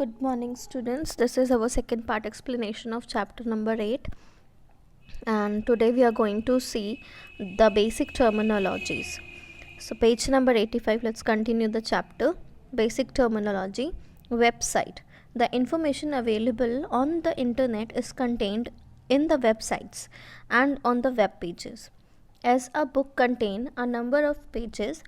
Good morning, students. This is our second part explanation of chapter number 8, and today we are going to see the basic terminologies. So page number 85, let's continue the chapter. Basic terminology. Website. The information available on the internet is contained in the websites and on the web pages. As a book contains a number of pages,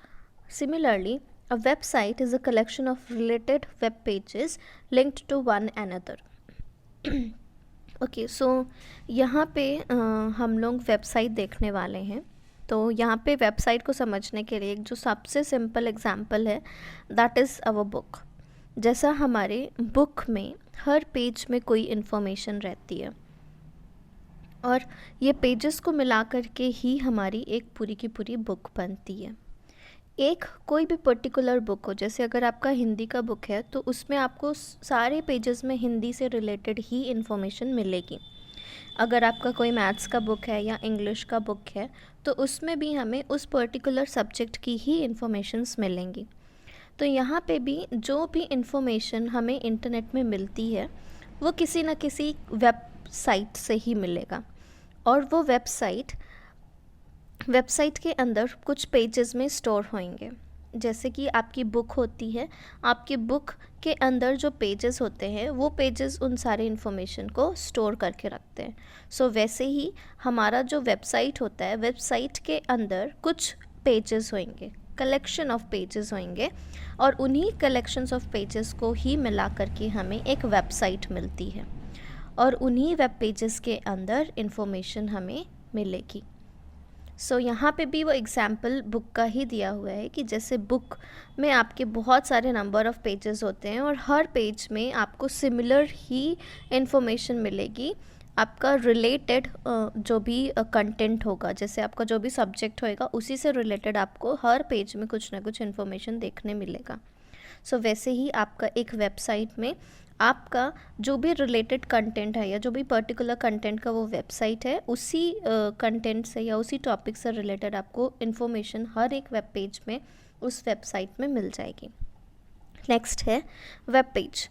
similarly a website is a collection of related web pages linked to one another. Okay, so यहाँ पे हम लोग website देखने वाले हैं. तो यहाँ पे वेबसाइट को समझने के लिए एक जो सबसे सिंपल एग्जांपल है दैट इज़ आवर बुक. जैसा हमारे बुक में हर पेज में कोई इन्फॉर्मेशन रहती है और ये पेजेस को मिला करके ही हमारी एक पूरी की पूरी बुक बनती है. एक कोई भी पर्टिकुलर बुक हो, जैसे अगर आपका हिंदी का बुक है तो उसमें आपको सारे पेजेस में हिंदी से रिलेटेड ही इन्फॉर्मेशन मिलेगी. अगर आपका कोई मैथ्स का बुक है या इंग्लिश का बुक है तो उसमें भी हमें उस पर्टिकुलर सब्जेक्ट की ही इन्फॉर्मेशंस मिलेंगी. तो यहाँ पे भी जो भी इन्फॉर्मेशन हमें इंटरनेट में मिलती है वो किसी न किसी वेबसाइट से ही मिलेगा. और वो वेबसाइट के अंदर कुछ पेजेस में स्टोर होंगे. जैसे कि आपकी बुक होती है, आपकी बुक के अंदर जो पेजेस होते हैं वो पेजेस उन सारे इन्फॉर्मेशन को स्टोर करके रखते हैं. सो वैसे ही हमारा जो वेबसाइट होता है, वेबसाइट के अंदर कुछ पेजेस होंगे, कलेक्शन ऑफ पेजेस होंगे और उन्हीं कलेक्शंस ऑफ पेजेस को ही मिला करके हमें एक वेबसाइट मिलती है और उन्हीं वेब पेजेस के अंदर इन्फॉर्मेशन हमें मिलेगी. सो यहाँ पे भी वो एग्ज़ाम्पल बुक का ही दिया हुआ है कि जैसे बुक में आपके बहुत सारे नंबर ऑफ़ पेजेस होते हैं और हर पेज में आपको सिमिलर ही इन्फॉर्मेशन मिलेगी. आपका रिलेटेड जो भी कंटेंट होगा, जैसे आपका जो भी सब्जेक्ट होएगा उसी से रिलेटेड आपको हर पेज में कुछ ना कुछ इन्फॉर्मेशन देखने मिलेगा. सो वैसे ही आपका एक वेबसाइट में आपका जो भी रिलेटेड कंटेंट है या जो भी पर्टिकुलर कंटेंट का वो वेबसाइट है, उसी कंटेंट से या उसी टॉपिक से रिलेटेड आपको इन्फॉर्मेशन हर एक वेब पेज में उस वेबसाइट में मिल जाएगी. नेक्स्ट है web page.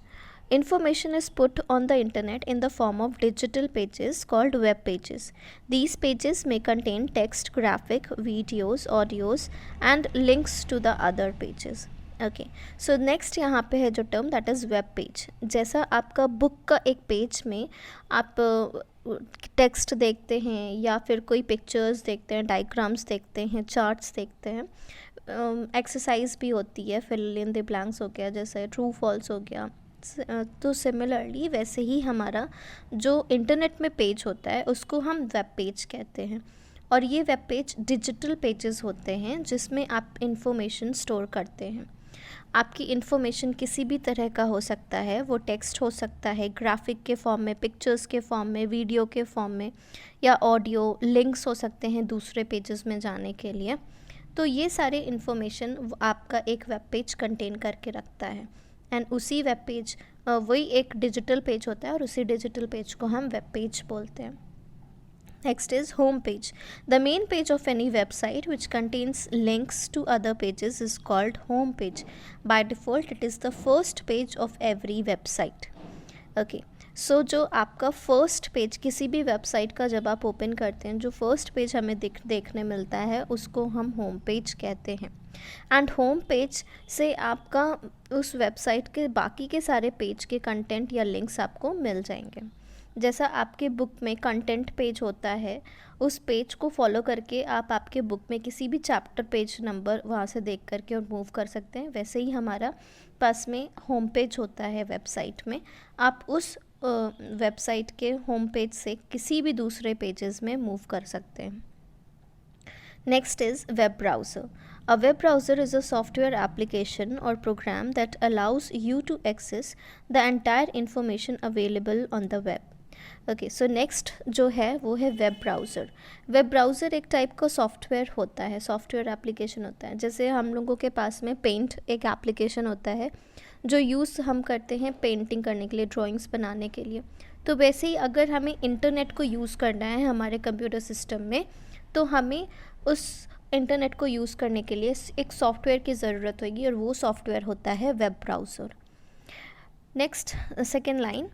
Information is put on the internet in the form of digital pages called web pages. These pages may contain text, graphic, videos, audios and links to the other pages. Okay, so next यहाँ पे है जो term that is web page. जैसा आपका book का एक page में आप टेक्स्ट देखते हैं या फिर कोई पिक्चर्स देखते हैं, डायग्राम्स देखते हैं, चार्ट्स देखते हैं, एक्सरसाइज भी होती है, फिल इन द ब्लैंक्स हो गया, जैसे ट्रू फॉल्स हो गया. तो सिमिलरली वैसे ही हमारा जो इंटरनेट में पेज होता है उसको हम वेब पेज कहते हैं. और ये वेब पेज डिजिटल पेजेस होते हैं जिसमें आप इंफॉर्मेशन स्टोर करते हैं. आपकी इन्फॉर्मेशन किसी भी तरह का हो सकता है, वो टेक्स्ट हो सकता है, ग्राफिक के फॉर्म में, पिक्चर्स के फॉर्म में, वीडियो के फॉर्म में या ऑडियो, लिंक्स हो सकते हैं दूसरे पेजेस में जाने के लिए. तो ये सारे इन्फॉर्मेशन आपका एक वेब पेज कंटेन करके रखता है एंड उसी वेब पेज वही एक डिजिटल पेज होता है और उसी डिजिटल पेज को हम वेब पेज बोलते हैं. Next is home page. The main page of any website which contains links to other pages is called home page. By default, it is the first page of every website. Okay. सो जो आपका first page किसी भी website का जब आप open करते हैं, जो फर्स्ट पेज हमें देखने मिलता है उसको हम होम पेज कहते हैं. एंड होम पेज से आपका उस वेबसाइट के बाकी के सारे पेज के कंटेंट या लिंक्स आपको मिल जाएंगे. जैसा आपके बुक में कंटेंट पेज होता है, उस पेज को फॉलो करके आप आपके बुक में किसी भी चैप्टर पेज नंबर वहाँ से देख करके और मूव कर सकते हैं. वैसे ही हमारा पास में होम पेज होता है वेबसाइट में. आप उस वेबसाइट के होम पेज से किसी भी दूसरे पेजेस में मूव कर सकते हैं. Next is web browser. A web browser is a software application or program that allows you to access the entire information available on the web. Okay, so next जो है वो है वेब ब्राउज़र. वेब ब्राउज़र एक type का software होता है, software application होता है. जैसे हम लोगों के पास में पेंट एक एप्लीकेशन होता है जो यूज़ हम करते हैं पेंटिंग करने के लिए, ड्राइंग्स बनाने के लिए. तो वैसे ही अगर हमें इंटरनेट को यूज़ करना है हमारे कंप्यूटर सिस्टम में, तो हमें उस इंटरनेट को यूज़ करने के लिए एक सॉफ्टवेयर की ज़रूरत होगी और वो सॉफ्टवेयर होता है web browser. Next, second line.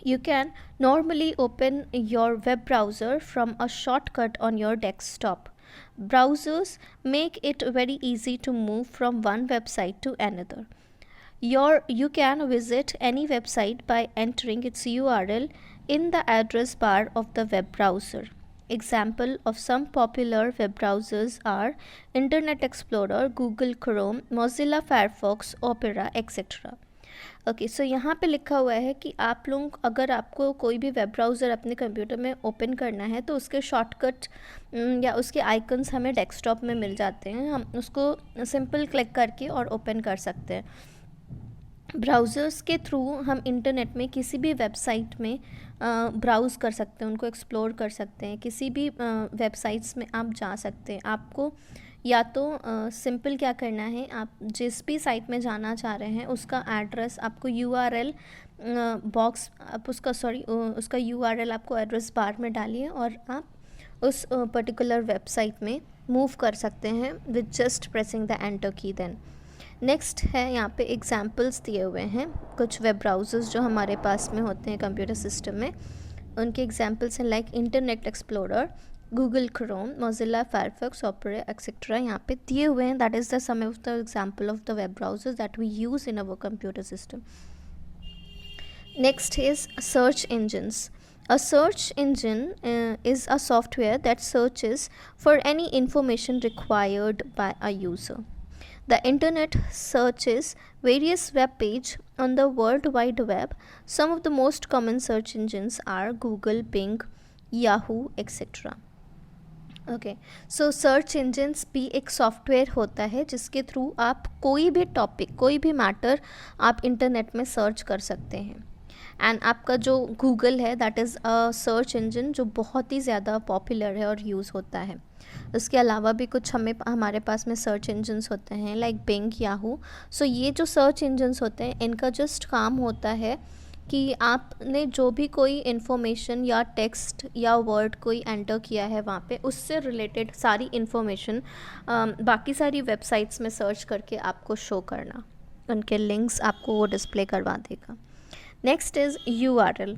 You can normally open your web browser from a shortcut on your desktop. Browsers make it very easy to move from one website to another. You can visit any website by entering its URL in the address bar of the web browser. Example of some popular web browsers are Internet Explorer, Google Chrome, Mozilla Firefox, Opera, etc. Okay, so यहाँ पे लिखा हुआ है कि आप लोग, अगर आपको कोई भी वेब ब्राउज़र अपने कंप्यूटर में ओपन करना है तो उसके शॉर्टकट या उसके आइकन्स हमें डेस्कटॉप में मिल जाते हैं. हम उसको सिंपल क्लिक करके और ओपन कर सकते हैं. ब्राउज़र्स के थ्रू हम इंटरनेट में किसी भी वेबसाइट में ब्राउज़ कर सकते हैं, उनको एक्सप्लोर कर सकते हैं. किसी भी वेबसाइट्स में आप जा सकते हैं. आपको या तो सिंपल क्या करना है, आप जिस भी साइट में जाना चाह रहे हैं उसका एड्रेस आपको URL बॉक्स, आप उसका URL आपको एड्रेस बार में डालिए और आप उस पर्टिकुलर वेबसाइट में मूव कर सकते हैं with just pressing the enter की. देन नेक्स्ट है, यहाँ पे एग्जांपल्स दिए हुए हैं कुछ वेब ब्राउज़र्स जो हमारे पास में होते हैं कंप्यूटर सिस्टम में. उनके एग्जांपल्स हैं like Internet Explorer, Google Chrome, Mozilla Firefox, Opera etcetera यहाँ पे दिए हुए हैं. That is the sum of the example of the web browsers that we use in our computer system. Next is search engines. A search engine is a software that searches for any information required by a user. The internet searches various web pages on the World Wide Web. Some of the most common search engines are Google, Bing, Yahoo, etc. Okay, so search engines भी एक software होता है जिसके through आप कोई भी topic, कोई भी मैटर आप इंटरनेट में सर्च कर सकते हैं. एंड आपका जो गूगल है that is a search engine जो बहुत ही ज़्यादा पॉपुलर है और यूज़ होता है. उसके अलावा भी कुछ हमारे पास में सर्च इंजन्स होते हैं लाइक बिंग, याहू. सो ये जो सर्च इंजन्स होते हैं इनका जस्ट काम होता है कि आपने जो भी कोई इन्फॉर्मेशन या टेक्स्ट या वर्ड कोई एंटर किया है वहाँ पे उससे रिलेटेड सारी इन्फॉर्मेशन बाकी सारी वेबसाइट्स में सर्च करके आपको शो करना. उनके लिंक्स आपको वो डिस्प्ले करवा देगा. Next is URL.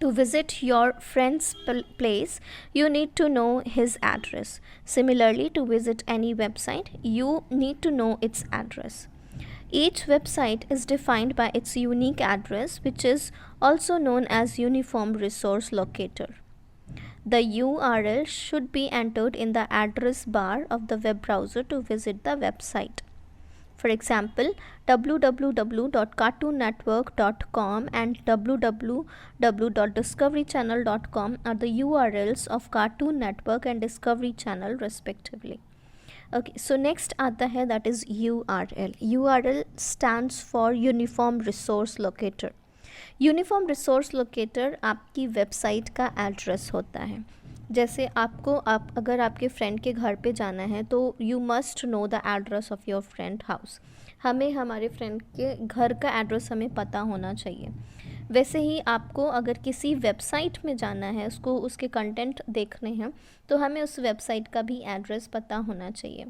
To visit your friend's place, you need to know his address. Similarly, to visit any website, you need to know its address. Each website is defined by its unique address, which is also known as Uniform Resource Locator. The URL should be entered in the address bar of the web browser to visit the website. For example, www.cartoonnetwork.com and www.discoverychannel.com are the URLs of Cartoon Network and Discovery Channel respectively. Okay, so next आता है that is URL. URL stands for Uniform Resource Locator. Uniform resource locator आपकी website का address होता है. जैसे अगर आपके friend के घर पे जाना है तो you must know the address of your friend house. हमें हमारे फ्रेंड के घर का एड्रेस हमें पता होना चाहिए. वैसे ही आपको अगर किसी वेबसाइट में जाना है, उसको उसके कंटेंट देखने हैं, तो हमें उस वेबसाइट का भी एड्रेस पता होना चाहिए.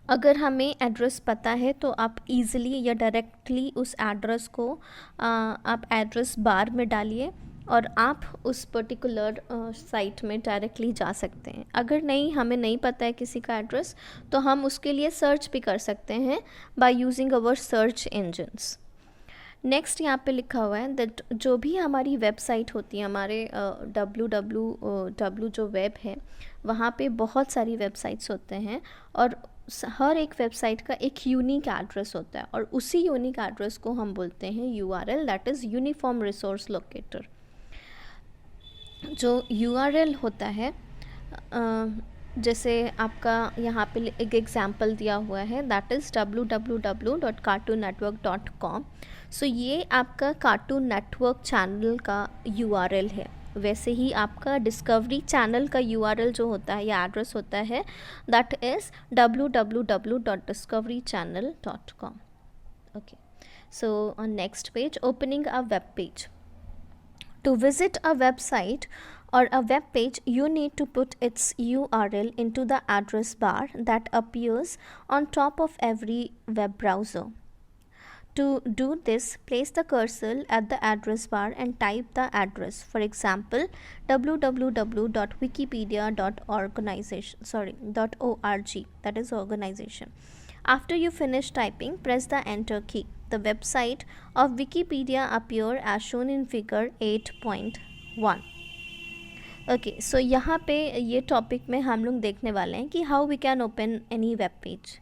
अगर हमें एड्रेस पता है तो आप इजीली या डायरेक्टली उस एड्रेस को आप एड्रेस बार में डालिए और आप उस पर्टिकुलर साइट में डायरेक्टली जा सकते हैं. अगर हमें नहीं पता है किसी का एड्रेस तो हम उसके लिए सर्च भी कर सकते हैं by using our search engines. Next यहाँ पे लिखा हुआ है दैट जो भी हमारी वेबसाइट होती है, हमारे www जो वेब है वहाँ पे बहुत सारी वेबसाइट्स होते हैं और हर एक वेबसाइट का एक यूनिक एड्रेस होता है और उसी यूनिक एड्रेस को हम बोलते हैं URL, that is uniform resource locator. जो URL होता है जैसे आपका यहाँ पे एक एग्जांपल दिया हुआ है दैट इज़ www.cartoonnetwork.com. सो ये आपका कार्टून नेटवर्क चैनल का URL है. वैसे ही आपका डिस्कवरी चैनल का URL जो होता है या एड्रेस होता है that is www.discoverychannel.com. Okay, so on next page, opening a web page. To visit a website or a web page, you need to put its URL into the address bar that appears on top of every web browser. To do this, place the cursor at the address bar and type the address. For example, www.wikipedia.org, that is organization. After you finish typing, press the enter key. The website of Wikipedia appear as shown in figure 8.1. Okay, so यहाँ पे ये topic में हम लोग देखने वाले हैं कि how we can open any web page.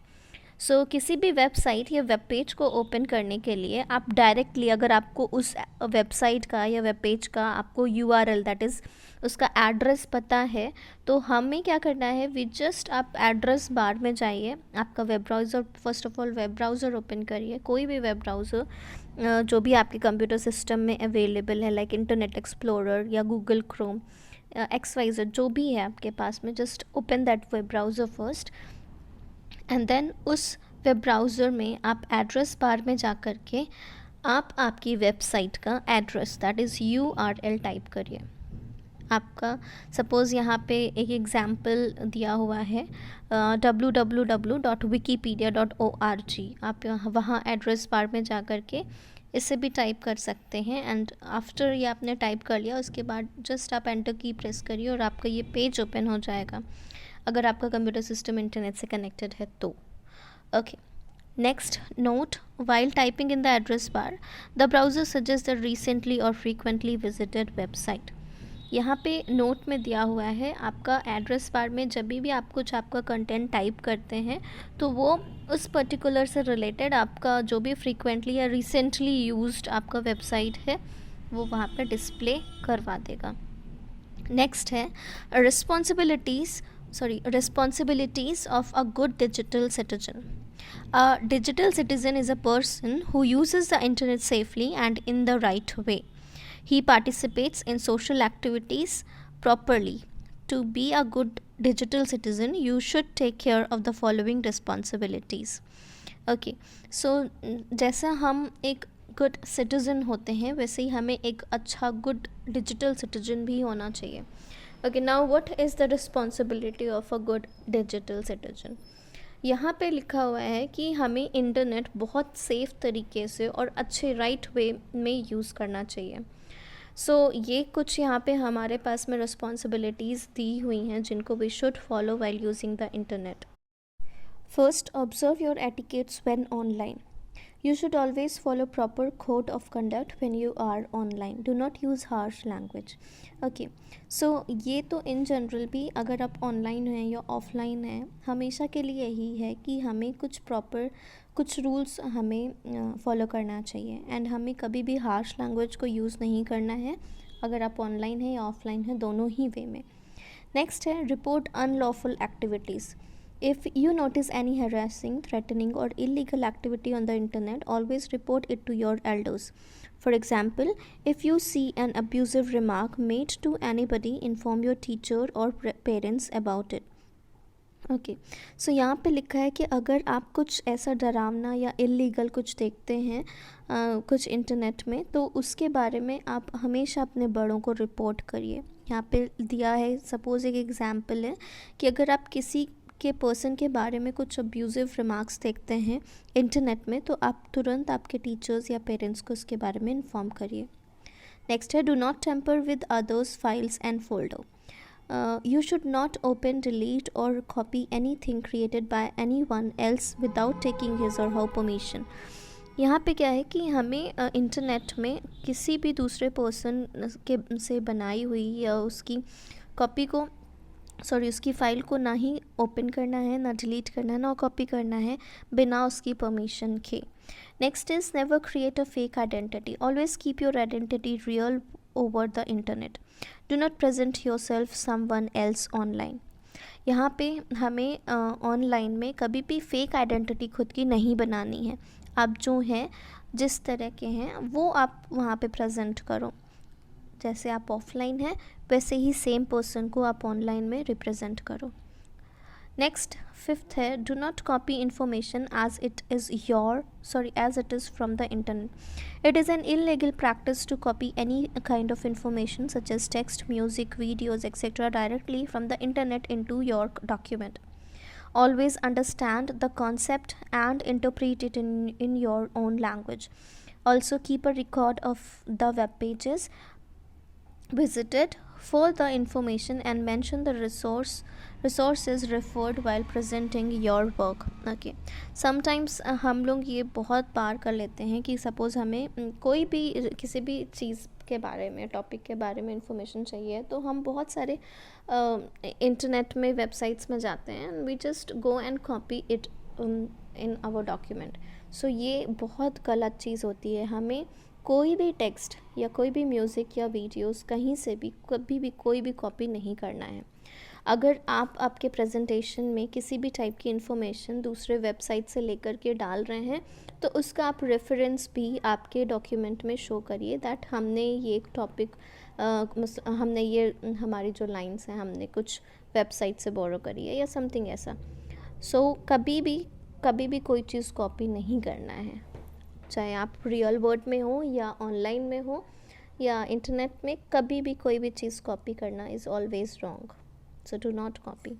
So किसी भी वेबसाइट या वेब पेज को ओपन करने के लिए आप डायरेक्टली, अगर आपको उस वेबसाइट का या वेब पेज का आपको URL, दैट इज़ उसका एड्रेस पता है, तो हमें क्या करना है, वी जस्ट आप एड्रेस बार में जाइए, आपका web browser, first of all web browser open करिए, कोई भी वेब ब्राउज़र जो भी आपके कंप्यूटर सिस्टम में अवेलेबल है, लाइक इंटरनेट एक्सप्लोरर या गूगल क्रोम, XYZ जो भी है आपके पास में, just open that web browser first and then उस वेब ब्राउज़र में आप एड्रेस बार में जा कर के आप आपकी वेबसाइट का address, that is URL type करिए. आपका सपोज़ यहाँ पे एक एग्ज़ाम्पल दिया हुआ है www.wikipedia.org. आप वहाँ एड्रेस बार में जा कर के इसे भी टाइप कर सकते हैं. एंड आफ्टर ये आपने टाइप कर लिया, उसके बाद जस्ट आप एंटर की प्रेस करिए और आपका ये पेज ओपन हो जाएगा, अगर आपका कंप्यूटर सिस्टम इंटरनेट से कनेक्टेड है तो. Okay, next note, while typing in the address bar, the browser suggests the recently or frequently visited website. यहाँ पे नोट में दिया हुआ है, आपका एड्रेस बार में जब भी आप कुछ आपका कंटेंट टाइप करते हैं तो वो उस पर्टिकुलर से रिलेटेड आपका जो भी फ्रीक्वेंटली या रिसेंटली यूज्ड आपका वेबसाइट है वो वहाँ पे डिस्प्ले करवा देगा. नेक्स्ट है responsibilities of a good digital citizen. A digital citizen is a person who uses the internet safely and in the right way. He participates in social activities properly. To be a good digital citizen, you should take care of the following responsibilities. Okay, so जैसा हम एक good citizen होते हैं वैसे ही हमें एक अच्छा good digital citizen भी होना चाहिए. Okay, now what is the responsibility of a good digital citizen. यहाँ पे लिखा हुआ है कि हमें इंटरनेट बहुत सेफ़ तरीके से और अच्छे राइट वे में यूज़ करना चाहिए. सो ये कुछ यहाँ पे हमारे पास में रिस्पॉन्सिबिलिटीज़ दी हुई हैं जिनको we should follow while using the internet. First, observe your etiquettes when online. You should always follow proper code of conduct when you are online. Do not use harsh language. Okay, so ये तो in general भी अगर आप online हैं या offline हैं हमेशा के लिए यही है कि हमें कुछ रूल्स हमें फॉलो करना चाहिए एंड हमें कभी भी हार्श लैंग्वेज को यूज़ नहीं करना है, अगर आप ऑनलाइन हैं या ऑफलाइन हैं, दोनों ही वे में. नेक्स्ट है report unlawful activities. If you notice any harassing, threatening or illegal activity on the internet, always report it to your elders. For example, if you see an abusive remark made to anybody, inform your teacher or parents about it. Okay, so यहाँ पे लिखा है कि अगर आप कुछ ऐसा डरावना या इलीगल कुछ देखते हैं कुछ इंटरनेट में, तो उसके बारे में आप हमेशा अपने बड़ों को रिपोर्ट करिए. यहाँ पे दिया है, सपोज़ एक एग्ज़ाम्पल है कि अगर आप किसी के पर्सन के बारे में कुछ अब्यूज़िव रिमार्क्स देखते हैं इंटरनेट में, तो आप तुरंत आपके टीचर्स या पेरेंट्स को उसके बारे में इन्फॉर्म करिए. नेक्स्ट है do not tamper with others files and folder. You should not open, delete or copy anything created by anyone else without taking his or her permission. यहाँ पे क्या है कि हमें इंटरनेट में किसी भी दूसरे पर्सन के से बनाई हुई या उसकी उसकी फ़ाइल को ना ही ओपन करना है, ना डिलीट करना है, ना कॉपी करना है बिना उसकी परमिशन के. Next is never create a fake identity. Always keep your identity real over the internet. Do not present your self someone else online. यहाँ पे हमें ऑनलाइन में कभी भी फेक आइडेंटिटी खुद की नहीं बनानी है. आप जो हैं, जिस तरह के हैं, वो आप वहाँ पे प्रेजेंट करो. जैसे आप ऑफलाइन हैं वैसे ही सेम पर्सन को आप ऑनलाइन में रिप्रेजेंट करो. नेक्स्ट, फिफ्थ है do not copy information as it is from the internet. It is an illegal practice to copy any kind of information such as text, music, videos, etc. directly from the internet into your document. Always understand the concept and interpret it in your own language. Also keep a record of the web pages visited for the information and mention the resources referred while presenting your work. Okay, sometimes हम लोग ये बहुत बार कर लेते हैं कि suppose हमें कोई भी किसी भी चीज़ के बारे में, टॉपिक के बारे में इंफॉर्मेशन चाहिए, तो हम बहुत सारे इंटरनेट में, वेबसाइट्स में जाते हैं, we just go and copy it in our document. So ये बहुत गलत चीज़ होती है. हमें कोई भी टेक्स्ट या कोई भी म्यूज़िक या वीडियोस कहीं से भी कभी भी कोई भी कॉपी नहीं करना है. अगर आप आपके प्रेजेंटेशन में किसी भी टाइप की इन्फॉर्मेशन दूसरे वेबसाइट से लेकर के डाल रहे हैं, तो उसका आप रेफरेंस भी आपके डॉक्यूमेंट में शो करिए दैट हमने ये एक टॉपिक हमने ये हमारी जो लाइंस हैं हमने कुछ वेबसाइट से बोरो करी है या समथिंग ऐसा. सो कभी भी कोई चीज़ कॉपी नहीं करना है, चाहे आप रियल वर्ल्ड में हो या ऑनलाइन में हो या इंटरनेट में. कभी भी कोई भी चीज़ कॉपी करना is always wrong. So do not copy.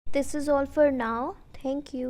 This is all for now. Thank you.